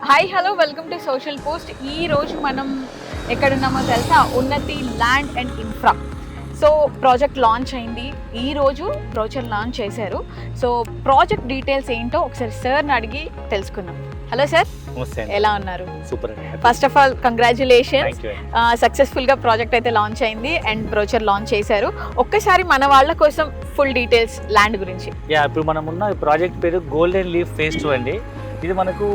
Hi hello welcome to social post. ఈ రోజు మనం ఎక్కడున్నామో తెలుసా? ఉన్నతి land and infra. So project launch అయింది, ఈ రోజు బ్రోచర్ లాంచ్ చేశారు. సో ప్రాజెక్ట్ డీటెయిల్స్ ఏంటో ఒకసారి సార్ని అడిగి తెలుసుకుందాం. హలో సార్, ఎలా ఉన్నారు? Super. First of all congratulations, సక్సెస్ఫుల్గా ప్రాజెక్ట్ అయితే లాంచ్ అయింది అండ్ బ్రోచర్ లాంచ్ చేశారు. ఒక్కసారి మన వాళ్ళ కోసం ఫుల్ డీటెయిల్స్ ల్యాండ్ గురించి. ఇప్పుడు మనం ఉన్న ప్రాజెక్ట్ పేరు గోల్డెన్ లీఫ్ ఫేజ్ 2 అండి. ఇది మనకు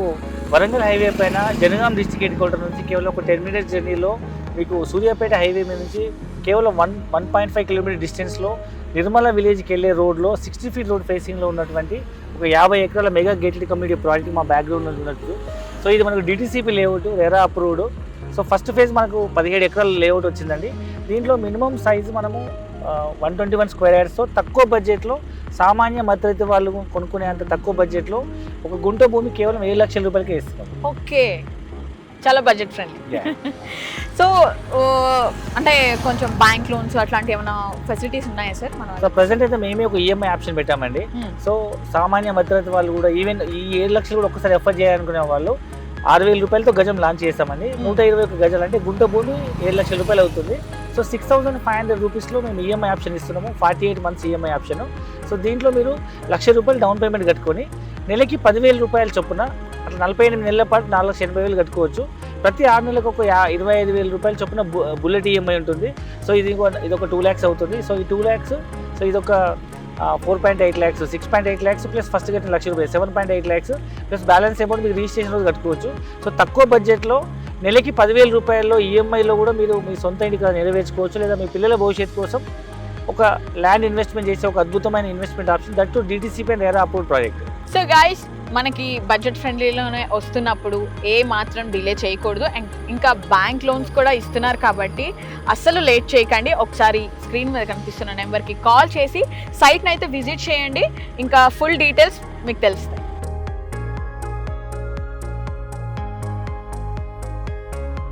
వరంగల్ హైవే పైన జనగాం డిస్ట్రిక్ట్ హెడ్ క్వార్టర్ నుంచి కేవలం ఒక 10 minutes జర్నీలో మీకు సూర్యాపేట హైవే మీద నుంచి కేవలం 1.5 కిలోమీటర్ డిస్టెన్స్లో నిర్మల విలేజ్కి వెళ్ళే రోడ్లో 60 feet రోడ్ ఫేసింగ్లో ఉన్నటువంటి ఒక 50 ఎకరాల మెగా గేటెడ్ కమ్యూనిటీ ప్రాజెక్ట్ మా బ్యాక్గ్రౌండ్లో ఉన్నట్టు. సో ఇది మనకు DTCP layout, RERA approved. So first phase మనకు 17 ఎకరాల లేఅవుట్ వచ్చిందండి. దీంట్లో మినిమం సైజు మనము 121 square yards తక్కువ బడ్జెట్లో సామాన్య మధ్యతరగతి వాళ్ళు కొనుక్కునే అంత తక్కువ బడ్జెట్లో ఒక గుంట భూమి కేవలం 7 లక్షల రూపాయలకే ఇస్తున్నాం. ఓకే, చాలా బడ్జెట్ ఫ్రెండ్లీ. సో అంటే కొంచెం బ్యాంక్ లోన్స్ అట్లాంటి ఏమైనా ఫెసిలిటీస్ ఉన్నాయా సార్? సో ప్రజెంట్ అయితే మేమే ఒక ఈఎంఐ ఆప్షన్ పెట్టామండి. సో సామాన్య మధ్యతరగతి వాళ్ళు కూడా ఈవెన్ ఈ 7 లక్షలు కూడా ఒక్కసారి ఎఫర్ట్ చేయాలనుకునే వాళ్ళు 6,000 రూపాయలతో గజం లాంచ్ చేస్తామండి. 121 గజాలు అంటే గుంట భూమి 7 లక్షల రూపాయలు అవుతుంది. సో 6,500 రూపీస్లో మేము ఈఎంఐ ఆప్షన్ ఇస్తున్నాము, 48 months ఈఎంఐ ఆప్షన్. సో దీంట్లో మీరు 1,00,000 రూపాయలు డౌన్ పేమెంట్ కట్టుకొని నెలకి 10,000 రూపాయలు చొప్పున అట్లా 48 నెలల పాటు 4,80,000 కట్టుకోవచ్చు. ప్రతి 6 నెలలకు ఒక 25,000 రూపాయలు చొప్పున బుల్లెట్ ఈఎంఐ ఉంటుంది. సో ఇది ఒక 2 lakhs అవుతుంది. సో ఈ 2 lakhs, సో ఇదొక 4.8 lakhs, 6.8 lakhs ప్లస్ ఫస్ట్ కట్టిన 1,00,000 రూపాయలు 7.8 lakhs ప్లస్ బ్యాలెన్స్ అమౌంట్ మీరు రిజిస్ట్రేషన్ రోజు కట్టుకోవచ్చు. సో తక్కువ బడ్జెట్లో నెలకి 10,000 రూపాయల్లో ఈఎంఐలో కూడా మీరు మీ సొంత ఇంటికి నెరవేర్చుకోవచ్చు, లేదా మీ పిల్లల భవిష్యత్తు కోసం ఒక ల్యాండ్ ఇన్వెస్ట్మెంట్ చేసే ఒక అద్భుతమైన investment option, that to DTCP and RERA approved project. So guys, మనకి బడ్జెట్ ఫ్రెండ్లీలోనే వస్తున్నప్పుడు ఏ మాత్రం డిలే చేయకూడదు. అండ్ ఇంకా బ్యాంక్ లోన్స్ కూడా ఇస్తున్నారు కాబట్టి అస్సలు లేట్ చేయకండి. ఒకసారి స్క్రీన్ మీద కనిపిస్తున్న నెంబర్కి కాల్ చేసి సైట్ని అయితే విజిట్ చేయండి. ఇంకా ఫుల్ డీటెయిల్స్ మీకు తెలుస్తాయి.